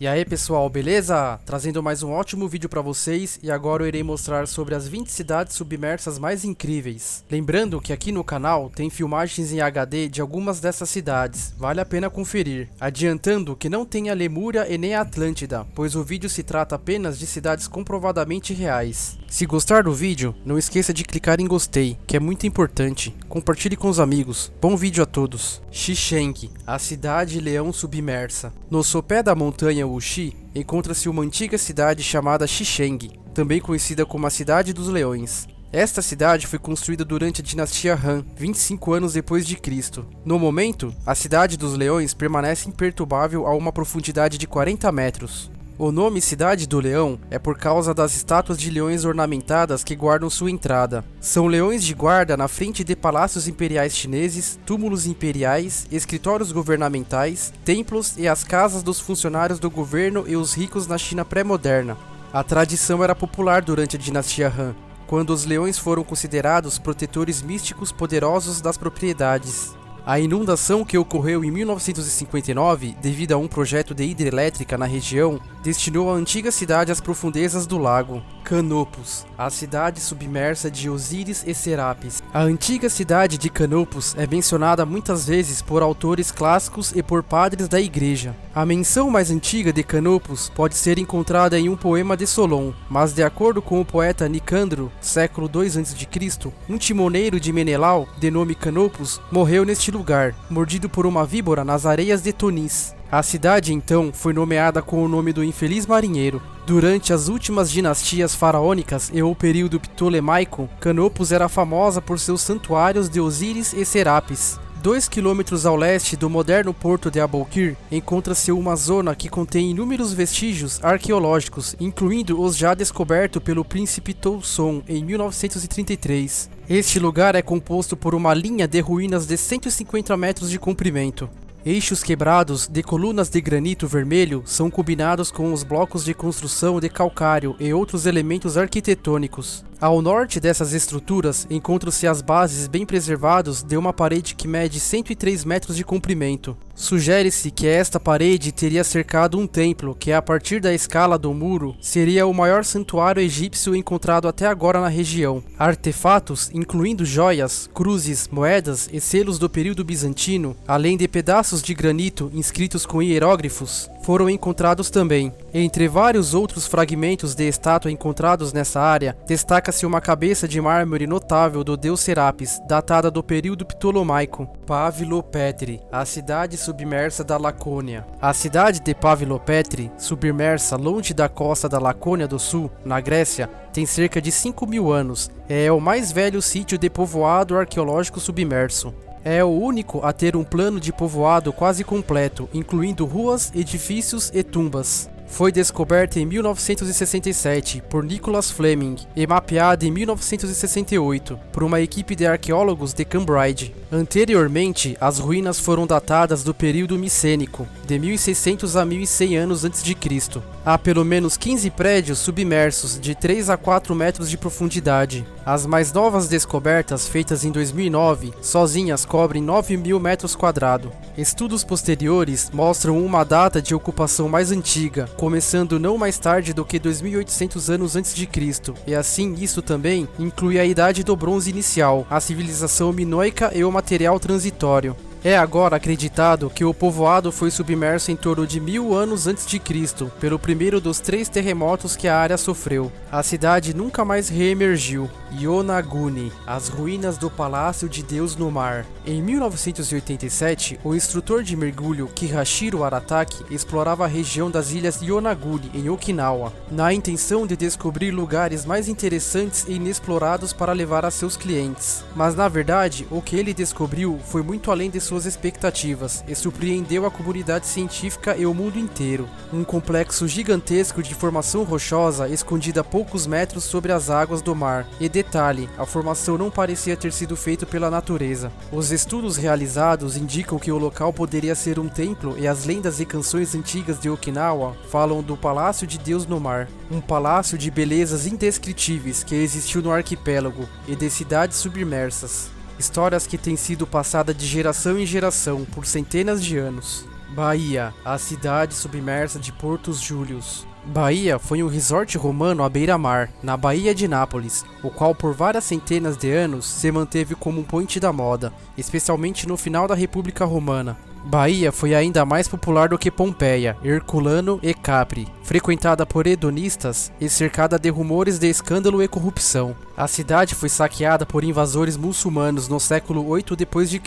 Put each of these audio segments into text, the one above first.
E aí pessoal, beleza? Trazendo mais um ótimo vídeo pra vocês e agora eu irei mostrar sobre as 20 cidades submersas mais incríveis. Lembrando que aqui no canal tem filmagens em HD de algumas dessas cidades, vale a pena conferir. Adiantando que não tem a Lemúria e nem a Atlântida, pois o vídeo se trata apenas de cidades comprovadamente reais. Se gostar do vídeo, não esqueça de clicar em gostei, que é muito importante. Compartilhe com os amigos. Bom vídeo a todos. Xixeng, a cidade leão submersa. No sopé da montanha Wuxi, encontra-se uma antiga cidade chamada Xixeng, também conhecida como a Cidade dos Leões. Esta cidade foi construída durante a dinastia Han, 25 anos depois de Cristo. No momento, a Cidade dos Leões permanece imperturbável a uma profundidade de 40 metros. O nome Cidade do Leão é por causa das estátuas de leões ornamentadas que guardam sua entrada. São leões de guarda na frente de palácios imperiais chineses, túmulos imperiais, escritórios governamentais, templos e as casas dos funcionários do governo e os ricos na China pré-moderna. A tradição era popular durante a dinastia Han, quando os leões foram considerados protetores místicos poderosos das propriedades. A inundação que ocorreu em 1959, devido a um projeto de hidrelétrica na região, destinou a antiga cidade às profundezas do lago. Canopus, a cidade submersa de Osíris e Serapis. A antiga cidade de Canopus é mencionada muitas vezes por autores clássicos e por padres da igreja. A menção mais antiga de Canopus pode ser encontrada em um poema de Solon, mas de acordo com o poeta Nicandro, século II a.C., um timoneiro de Menelau, de nome Canopus, morreu neste lugar, mordido por uma víbora nas areias de Tunis. A cidade então foi nomeada com o nome do infeliz marinheiro. Durante as últimas dinastias faraônicas e o período ptolemaico, Canopus era famosa por seus santuários de Osíris e Serapis. 2 quilômetros ao leste do moderno porto de Aboukir, encontra-se uma zona que contém inúmeros vestígios arqueológicos, incluindo os já descobertos pelo príncipe Toussaint em 1933. Este lugar é composto por uma linha de ruínas de 150 metros de comprimento. Eixos quebrados de colunas de granito vermelho são combinados com os blocos de construção de calcário e outros elementos arquitetônicos. Ao norte dessas estruturas encontram-se as bases bem preservadas de uma parede que mede 103 metros de comprimento. Sugere-se que esta parede teria cercado um templo que, a partir da escala do muro, seria o maior santuário egípcio encontrado até agora na região. Artefatos, incluindo joias, cruzes, moedas e selos do período bizantino, além de pedaços de granito inscritos com hieróglifos, foram encontrados também. Entre vários outros fragmentos de estátua encontrados nessa área, destaca-se uma cabeça de mármore notável do deus Serapis, datada do período ptolomaico. Pavlopetri, a cidade submersa da Lacônia. A cidade de Pavlopetri, submersa longe da costa da Lacônia do Sul, na Grécia, tem cerca de 5.000 anos. É o mais velho sítio de povoado arqueológico submerso. É o único a ter um plano de povoado quase completo, incluindo ruas, edifícios e tumbas. Foi descoberta em 1967 por Nicholas Fleming e mapeada em 1968 por uma equipe de arqueólogos de Cambridge. Anteriormente, as ruínas foram datadas do período micênico, de 1600 a 1100 anos a.C. Há pelo menos 15 prédios submersos de 3 a 4 metros de profundidade. As mais novas descobertas, feitas em 2009, sozinhas cobrem 9.000 metros quadrados. Estudos posteriores mostram uma data de ocupação mais antiga, começando não mais tarde do que 2.800 anos antes de Cristo, e assim isso também inclui a Idade do Bronze inicial, a civilização minoica e o material transitório. É agora acreditado que o povoado foi submerso em torno de 1000 anos antes de Cristo, pelo primeiro dos 3 terremotos que a área sofreu. A cidade nunca mais reemergiu. Yonaguni, as ruínas do Palácio de Deus no Mar. Em 1987, o instrutor de mergulho Kihachiro Arataki explorava a região das ilhas Yonaguni, em Okinawa, na intenção de descobrir lugares mais interessantes e inexplorados para levar a seus clientes. Mas na verdade, o que ele descobriu foi muito além de suas expectativas e surpreendeu a comunidade científica e o mundo inteiro. Um complexo gigantesco de formação rochosa escondida a poucos metros sobre as águas do mar. E detalhe, a formação não parecia ter sido feita pela natureza. Os estudos realizados indicam que o local poderia ser um templo e as lendas e canções antigas de Okinawa falam do Palácio de Deus no Mar. Um palácio de belezas indescritíveis que existiu no arquipélago e de cidades submersas. Histórias que têm sido passadas de geração em geração por centenas de anos. Bahia, a cidade submersa de Portos Júlios. Bahia foi um resort romano à beira-mar, na Baía de Nápoles, o qual por várias centenas de anos se manteve como um point da moda, especialmente no final da República Romana. Bahia foi ainda mais popular do que Pompeia, Herculano e Capri, frequentada por hedonistas e cercada de rumores de escândalo e corrupção. A cidade foi saqueada por invasores muçulmanos no século 8 d.C.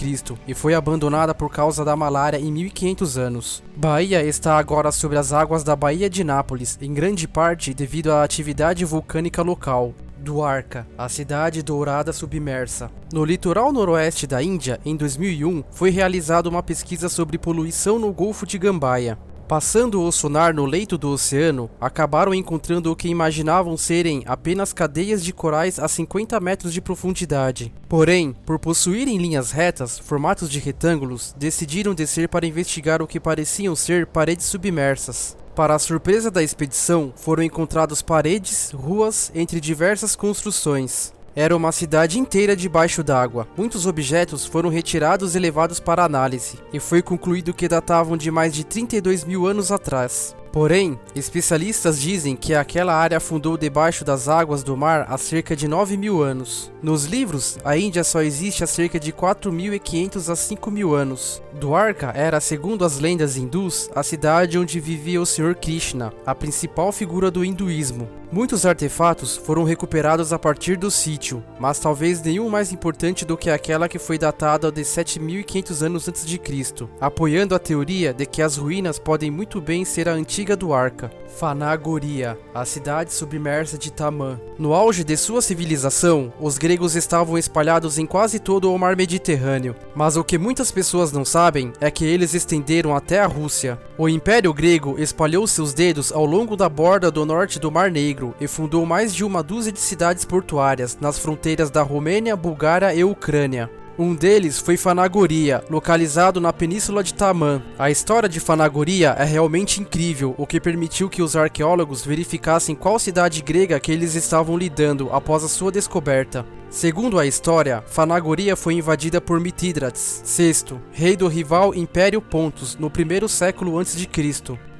e foi abandonada por causa da malária em 1500 anos. Bahia está agora sobre as águas da Baía de Nápoles, em grande parte devido à atividade vulcânica local. Dwarka, a cidade dourada submersa. No litoral noroeste da Índia, em 2001, foi realizada uma pesquisa sobre poluição no Golfo de Gambaia. Passando o sonar no leito do oceano, acabaram encontrando o que imaginavam serem apenas cadeias de corais a 50 metros de profundidade. Porém, por possuírem linhas retas, formatos de retângulos, decidiram descer para investigar o que pareciam ser paredes submersas. Para a surpresa da expedição, foram encontradas paredes, ruas, entre diversas construções. Era uma cidade inteira debaixo d'água. Muitos objetos foram retirados e levados para análise, e foi concluído que datavam de mais de 32 mil anos atrás. Porém, especialistas dizem que aquela área afundou debaixo das águas do mar há cerca de 9 mil anos. Nos livros, a Índia só existe há cerca de 4.500 a 5.000 anos. Dwarka era, segundo as lendas hindus, a cidade onde vivia o Senhor Krishna, a principal figura do hinduísmo. Muitos artefatos foram recuperados a partir do sítio, mas talvez nenhum mais importante do que aquela que foi datada de 7.500 anos antes de Cristo, apoiando a teoria de que as ruínas podem muito bem ser a antiga Dwarka. Fanagoria, a cidade submersa de Tamã. No auge de sua civilização, os gregos estavam espalhados em quase todo o mar Mediterrâneo, mas o que muitas pessoas não sabem é que eles estenderam até a Rússia. O Império Grego espalhou seus dedos ao longo da borda do norte do Mar Negro e fundou mais de uma dúzia de cidades portuárias nas fronteiras da Romênia, Bulgária e Ucrânia. Um deles foi Fanagoria, localizado na península de Tamã. A história de Fanagoria é realmente incrível, o que permitiu que os arqueólogos verificassem qual cidade grega que eles estavam lidando após a sua descoberta. Segundo a história, Fanagoria foi invadida por Mitídrates VI, rei do rival Império Pontus, no 1º século a.C.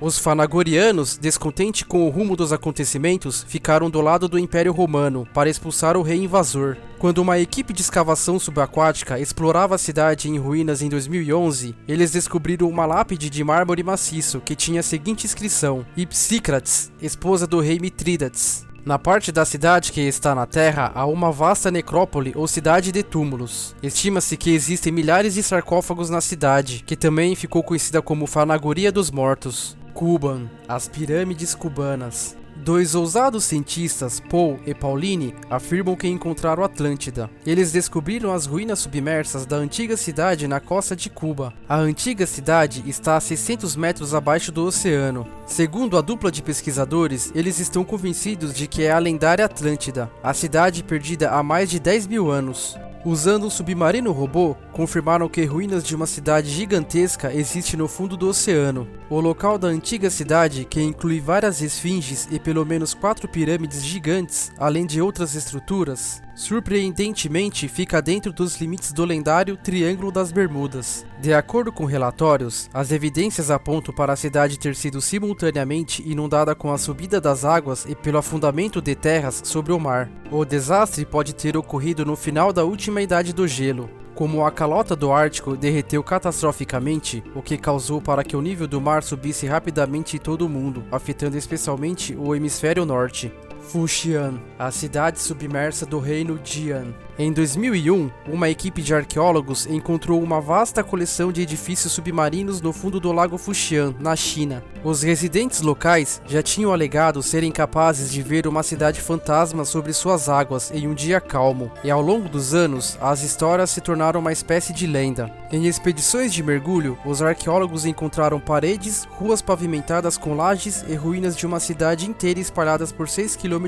Os fanagorianos, descontentes com o rumo dos acontecimentos, ficaram do lado do Império Romano para expulsar o rei invasor. Quando uma equipe de escavação subaquática explorava a cidade em ruínas em 2011, eles descobriram uma lápide de mármore maciço que tinha a seguinte inscrição: Ipsícrates, esposa do rei Mitrídates. Na parte da cidade que está na terra, há uma vasta necrópole ou cidade de túmulos. Estima-se que existem milhares de sarcófagos na cidade, que também ficou conhecida como Fanagoria dos Mortos. Kuban, as pirâmides cubanas. Dois ousados cientistas, Paul e Pauline, afirmam que encontraram Atlântida. Eles descobriram as ruínas submersas da antiga cidade na costa de Cuba. A antiga cidade está a 600 metros abaixo do oceano. Segundo a dupla de pesquisadores, eles estão convencidos de que é a lendária Atlântida, a cidade perdida há mais de 10 mil anos. Usando um submarino robô, confirmaram que ruínas de uma cidade gigantesca existem no fundo do oceano. O local da antiga cidade, que inclui várias esfinges e pelo menos 4 pirâmides gigantes, além de outras estruturas, surpreendentemente fica dentro dos limites do lendário Triângulo das Bermudas. De acordo com relatórios, as evidências apontam para a cidade ter sido simultaneamente inundada com a subida das águas e pelo afundamento de terras sobre o mar. O desastre pode ter ocorrido no final da última idade do gelo. Como a calota do Ártico derreteu catastroficamente, o que causou para que o nível do mar subisse rapidamente em todo o mundo, afetando especialmente o hemisfério norte. Fuxian, a cidade submersa do reino Jian. Em 2001, uma equipe de arqueólogos encontrou uma vasta coleção de edifícios submarinos no fundo do lago Fuxian, na China. Os residentes locais já tinham alegado serem capazes de ver uma cidade fantasma sobre suas águas em um dia calmo, e ao longo dos anos, as histórias se tornaram uma espécie de lenda. Em expedições de mergulho, os arqueólogos encontraram paredes, ruas pavimentadas com lajes e ruínas de uma cidade inteira espalhadas por 6 km².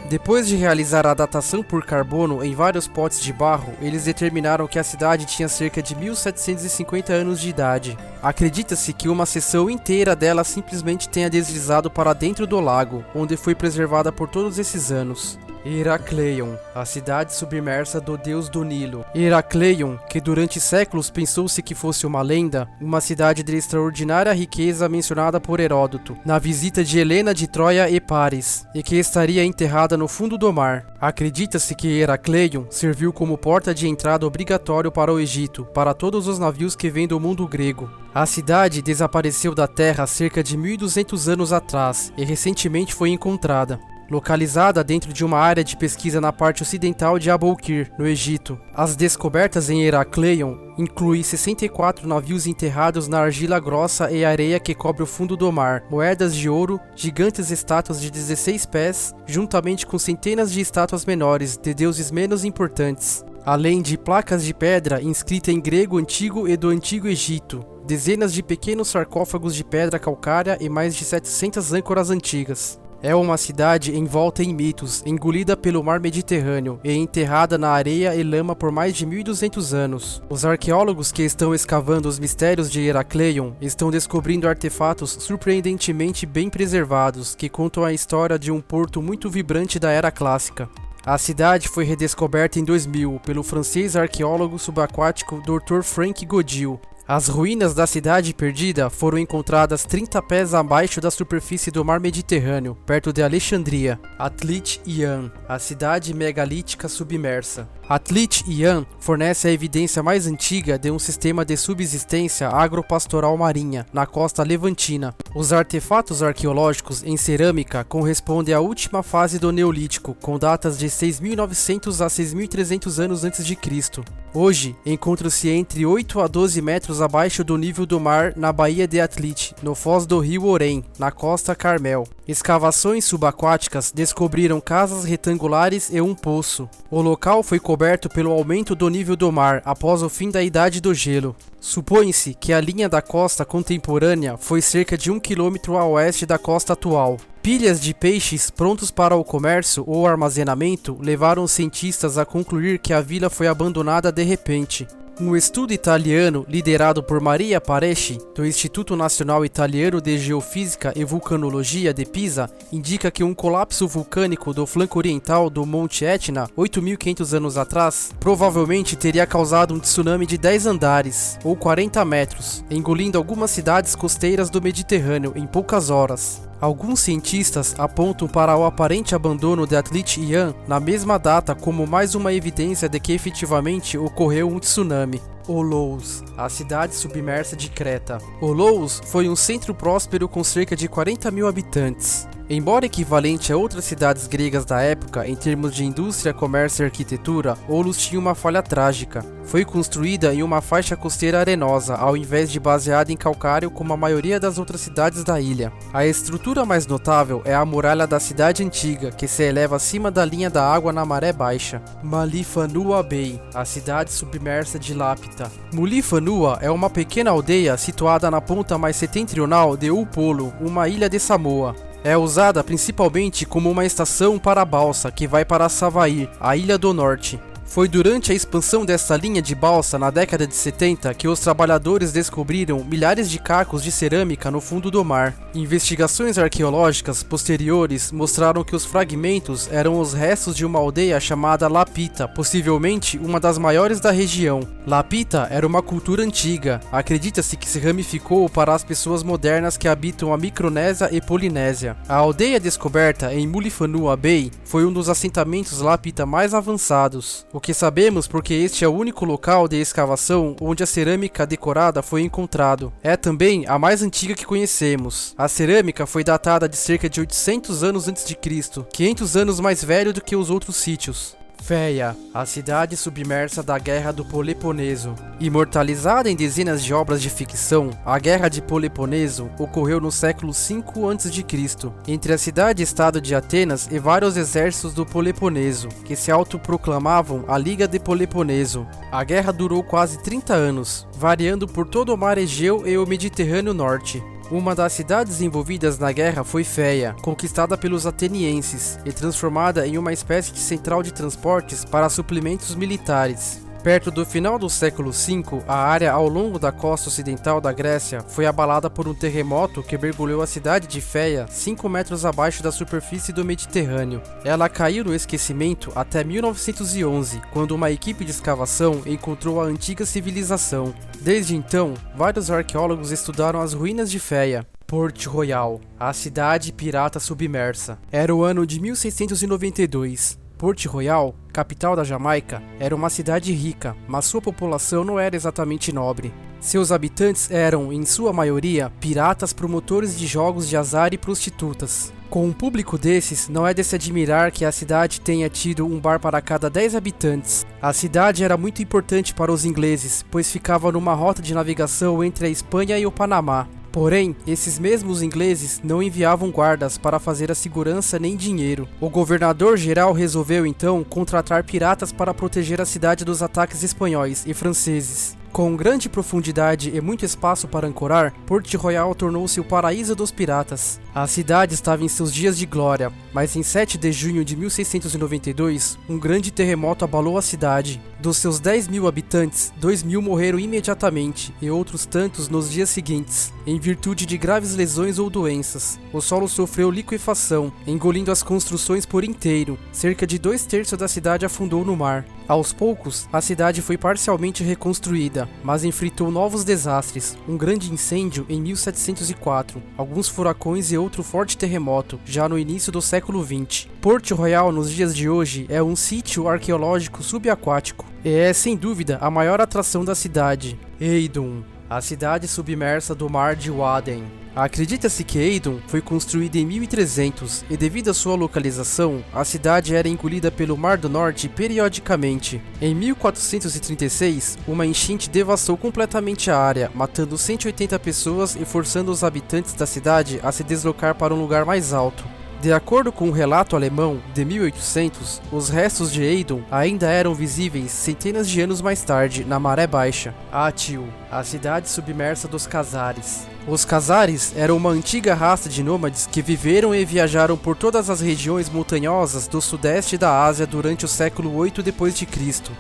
Depois de realizar a datação por carbono em vários potes de barro, eles determinaram que a cidade tinha cerca de 1750 anos de idade. Acredita-se que uma seção inteira dela simplesmente tenha deslizado para dentro do lago, onde foi preservada por todos esses anos. Herakleion, a cidade submersa do deus do Nilo. Herakleion, que durante séculos pensou-se que fosse uma lenda, uma cidade de extraordinária riqueza mencionada por Heródoto, na visita de Helena de Troia e Paris, e que estaria enterrada no fundo do mar. Acredita-se que Herakleion serviu como porta de entrada obrigatório para o Egito, para todos os navios que vêm do mundo grego. A cidade desapareceu da terra cerca de 1200 anos atrás e recentemente foi encontrada. Localizada dentro de uma área de pesquisa na parte ocidental de Aboukir, no Egito. As descobertas em Herakleion incluem 64 navios enterrados na argila grossa e areia que cobre o fundo do mar, moedas de ouro, gigantes estátuas de 16 pés, juntamente com centenas de estátuas menores de deuses menos importantes, além de placas de pedra inscritas em grego antigo e do Antigo Egito, dezenas de pequenos sarcófagos de pedra calcária e mais de 700 âncoras antigas. É uma cidade envolta em mitos, engolida pelo mar Mediterrâneo e enterrada na areia e lama por mais de 1200 anos. Os arqueólogos que estão escavando os mistérios de Herakleion estão descobrindo artefatos surpreendentemente bem preservados que contam a história de um porto muito vibrante da Era Clássica. A cidade foi redescoberta em 2000 pelo francês arqueólogo subaquático Dr. Frank Godil. As ruínas da cidade perdida foram encontradas 30 pés abaixo da superfície do mar Mediterrâneo, perto de Alexandria. Atlit Yan, a cidade megalítica submersa. Atlit Yan fornece a evidência mais antiga de um sistema de subsistência agropastoral marinha na costa levantina. Os artefatos arqueológicos em cerâmica correspondem à última fase do Neolítico, com datas de 6.900 a 6.300 anos antes de Cristo. Hoje, encontram-se entre 8 a 12 metros abaixo do nível do mar na Baía de Atlit, no foz do rio Orem, na costa Carmel. Escavações subaquáticas descobriram casas retangulares e um poço. O local foi coberto pelo aumento do nível do mar após o fim da Idade do Gelo. Supõe-se que a linha da costa contemporânea foi cerca de 1 km a oeste da costa atual. Pilhas de peixes prontos para o comércio ou armazenamento levaram os cientistas a concluir que a vila foi abandonada de repente. Um estudo italiano liderado por Maria Pareschi, do Instituto Nacional Italiano de Geofísica e Vulcanologia de Pisa, indica que um colapso vulcânico do flanco oriental do Monte Etna, 8.500 anos atrás, provavelmente teria causado um tsunami de 10 andares, ou 40 metros, engolindo algumas cidades costeiras do Mediterrâneo em poucas horas. Alguns cientistas apontam para o aparente abandono de Atlit Yan na mesma data como mais uma evidência de que efetivamente ocorreu um tsunami. Olos, a cidade submersa de Creta. Olos foi um centro próspero com cerca de 40 mil habitantes. Embora equivalente a outras cidades gregas da época em termos de indústria, comércio e arquitetura, Olos tinha uma falha trágica. Foi construída em uma faixa costeira arenosa, ao invés de baseada em calcário como a maioria das outras cidades da ilha. A estrutura mais notável é a muralha da cidade antiga, que se eleva acima da linha da água na maré baixa. Mulifanua Bay, a cidade submersa de Lapita. Mulifanua é uma pequena aldeia situada na ponta mais setentrional de Upolu, uma ilha de Samoa. É usada principalmente como uma estação para a balsa que vai para Savaí, a Ilha do Norte. Foi durante a expansão desta linha de balsa na década de 70 que os trabalhadores descobriram milhares de cacos de cerâmica no fundo do mar. Investigações arqueológicas posteriores mostraram que os fragmentos eram os restos de uma aldeia chamada Lapita, possivelmente uma das maiores da região. Lapita era uma cultura antiga, acredita-se que se ramificou para as pessoas modernas que habitam a Micronésia e Polinésia. A aldeia descoberta em Mulifanua Bay foi um dos assentamentos Lapita mais avançados. O que sabemos porque este é o único local de escavação onde a cerâmica decorada foi encontrado. É também a mais antiga que conhecemos. A cerâmica foi datada de cerca de 800 anos antes de Cristo, 500 anos mais velho do que os outros sítios. Féia, a cidade submersa da Guerra do Peloponeso. Imortalizada em dezenas de obras de ficção, a Guerra de Peloponeso ocorreu no século V a.C., entre a cidade-estado de Atenas e vários exércitos do Peloponeso, que se autoproclamavam a Liga de Peloponeso. A guerra durou quase 30 anos, variando por todo o mar Egeu e o Mediterrâneo Norte. Uma das cidades envolvidas na guerra foi Féia, conquistada pelos atenienses e transformada em uma espécie de central de transportes para suprimentos militares. Perto do final do século V, a área ao longo da costa ocidental da Grécia foi abalada por um terremoto que mergulhou a cidade de Féia 5 metros abaixo da superfície do Mediterrâneo. Ela caiu no esquecimento até 1911, quando uma equipe de escavação encontrou a antiga civilização. Desde então, vários arqueólogos estudaram as ruínas de Féia. Port Royal, a cidade pirata submersa. Era o ano de 1692. Port Royal, capital da Jamaica, era uma cidade rica, mas sua população não era exatamente nobre. Seus habitantes eram, em sua maioria, piratas, promotores de jogos de azar e prostitutas. Com um público desses, não é de se admirar que a cidade tenha tido um bar para cada 10 habitantes. A cidade era muito importante para os ingleses, pois ficava numa rota de navegação entre a Espanha e o Panamá. Porém, esses mesmos ingleses não enviavam guardas para fazer a segurança nem dinheiro. O governador-geral resolveu então contratar piratas para proteger a cidade dos ataques espanhóis e franceses. Com grande profundidade e muito espaço para ancorar, Port Royal tornou-se o paraíso dos piratas. A cidade estava em seus dias de glória, mas em 7 de junho de 1692, um grande terremoto abalou a cidade. Dos seus 10.000 habitantes, 2.000 morreram imediatamente e outros tantos nos dias seguintes, em virtude de graves lesões ou doenças. O solo sofreu liquefação, engolindo as construções por inteiro. Cerca de 2/3 da cidade afundou no mar. Aos poucos, a cidade foi parcialmente reconstruída, mas enfrentou novos desastres, um grande incêndio em 1704, alguns furacões e outro forte terremoto, já no início do século XX. Port Royal, nos dias de hoje, é um sítio arqueológico subaquático, e é, sem dúvida, a maior atração da cidade. Eidon, a cidade submersa do Mar de Aden. Acredita-se que Eidon foi construída em 1300 e, devido à sua localização, a cidade era engolida pelo Mar do Norte periodicamente. Em 1436, uma enchente devastou completamente a área, matando 180 pessoas e forçando os habitantes da cidade a se deslocar para um lugar mais alto. De acordo com um relato alemão de 1800, os restos de Eidon ainda eram visíveis centenas de anos mais tarde, na Maré Baixa. Atil, a cidade submersa dos Khazares. Os Khazares eram uma antiga raça de nômades que viveram e viajaram por todas as regiões montanhosas do sudeste da Ásia durante o século 8 d.C.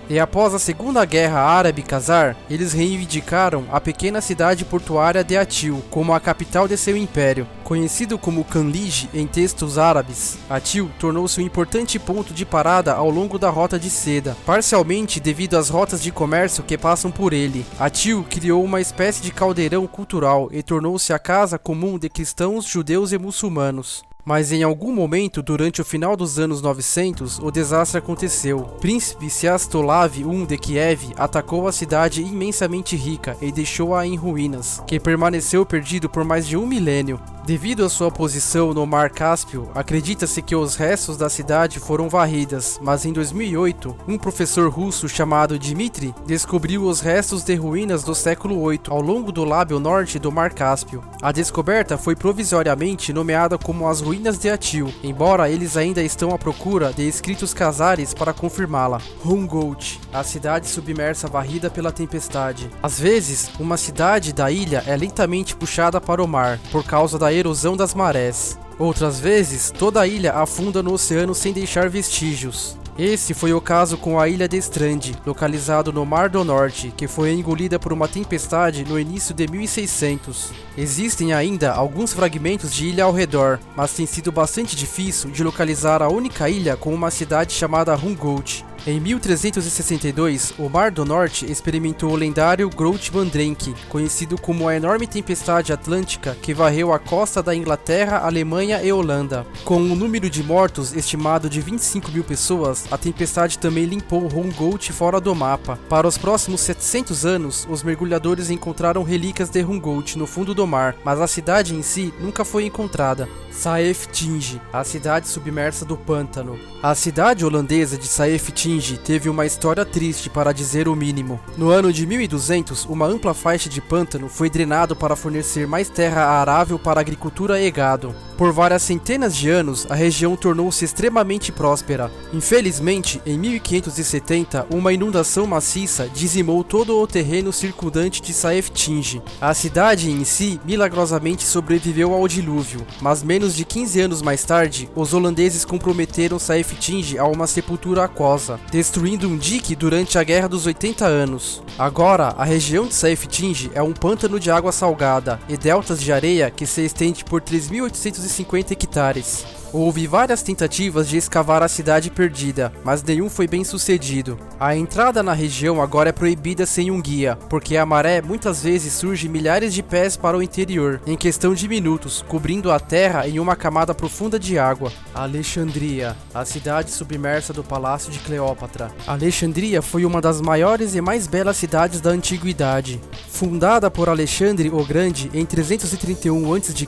E após a Segunda Guerra Árabe-Khazar, eles reivindicaram a pequena cidade portuária de Atil como a capital de seu império. Conhecido como Kanlij em textos árabes, Atil tornou-se um importante ponto de parada ao longo da Rota de Seda, parcialmente devido às rotas de comércio que passam por ele. Atil criou uma espécie de caldeirão cultural e tornou-se a casa comum de cristãos, judeus e muçulmanos. Mas em algum momento, durante o final dos anos 900, o desastre aconteceu. Príncipe Sviatoslav I de Kiev atacou a cidade imensamente rica e deixou-a em ruínas, que permaneceu perdido por mais de um milênio. Devido à sua posição no Mar Cáspio, acredita-se que os restos da cidade foram varridas, mas em 2008, um professor russo chamado Dmitry descobriu os restos de ruínas do século VIII ao longo do lábio norte do Mar Cáspio. A descoberta foi provisoriamente nomeada como as ruínas de Atil, embora eles ainda estão à procura de escritos Khazares para confirmá-la. Hungout, a cidade submersa varrida pela tempestade. Às vezes, uma cidade da ilha é lentamente puxada para o mar, por causa da erosão das marés. Outras vezes, toda a ilha afunda no oceano sem deixar vestígios. Esse foi o caso com a ilha de Strand, localizado no Mar do Norte, que foi engolida por uma tempestade no início de 1600. Existem ainda alguns fragmentos de ilha ao redor, mas tem sido bastante difícil de localizar a única ilha com uma cidade chamada Hungout. Em 1362, o Mar do Norte experimentou o lendário Groot Mandrenki, conhecido como a enorme tempestade atlântica que varreu a costa da Inglaterra, Alemanha e Holanda. Com um número de mortos estimado de 25.000 pessoas, a tempestade também limpou Hungout fora do mapa. Para os próximos 700 anos, os mergulhadores encontraram relíquias de Hungout no fundo do mar, mas a cidade em si nunca foi encontrada. Saeftinge, a cidade submersa do pântano. A cidade holandesa de Saeftinge teve uma história triste, para dizer o mínimo. No ano de 1200, uma ampla faixa de pântano foi drenado para fornecer mais terra arável para agricultura e gado. Por várias centenas de anos, a região tornou-se extremamente próspera. Infelizmente, em 1570, uma inundação maciça dizimou todo o terreno circundante de Saeftinge. A cidade em si milagrosamente sobreviveu ao dilúvio, mas menos de 15 anos mais tarde, os holandeses comprometeram Saeftinge a uma sepultura aquosa, destruindo um dique durante a Guerra dos 80 Anos. Agora, a região de Saeftinge é um pântano de água salgada e deltas de areia que se estende por 3.850 hectares. Houve várias tentativas de escavar a cidade perdida, mas nenhum foi bem sucedido. A entrada na região agora é proibida sem um guia, porque a maré muitas vezes surge milhares de pés para o interior, em questão de minutos, cobrindo a terra em uma camada profunda de água. Alexandria, a cidade submersa do Palácio de Cleópatra. Alexandria foi uma das maiores e mais belas cidades da antiguidade. Fundada por Alexandre o Grande em 331 a.C.,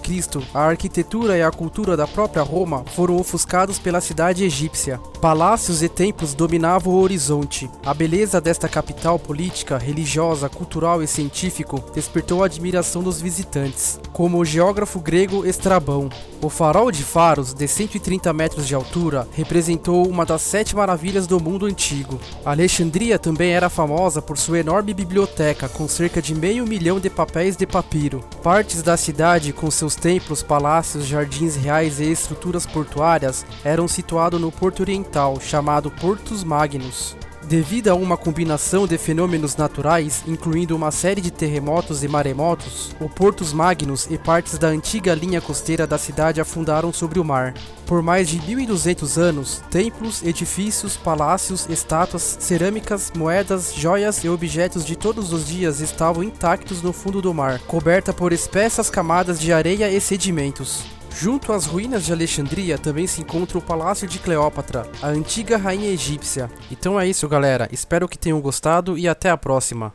a arquitetura e a cultura da própria Roma foram ofuscados pela cidade egípcia. Palácios e templos dominavam o horizonte. A beleza desta capital política, religiosa, cultural e científico despertou a admiração dos visitantes, como o geógrafo grego Estrabão. O farol de Faros, de 130 metros de altura, representou uma das 7 maravilhas do mundo antigo. Alexandria também era famosa por sua enorme biblioteca, com cerca de 500 mil de papéis de papiro. Partes da cidade, com seus templos, palácios, jardins reais e estruturas portuárias, eram situados no Porto Oriental, chamado Portus Magnus. Devido a uma combinação de fenômenos naturais, incluindo uma série de terremotos e maremotos, o Portus Magnus e partes da antiga linha costeira da cidade afundaram sobre o mar. Por mais de 1.200 anos, templos, edifícios, palácios, estátuas, cerâmicas, moedas, joias e objetos de todos os dias estavam intactos no fundo do mar, coberta por espessas camadas de areia e sedimentos. Junto às ruínas de Alexandria também se encontra o Palácio de Cleópatra, a antiga rainha egípcia. Então é isso, galera. Espero que tenham gostado e até a próxima.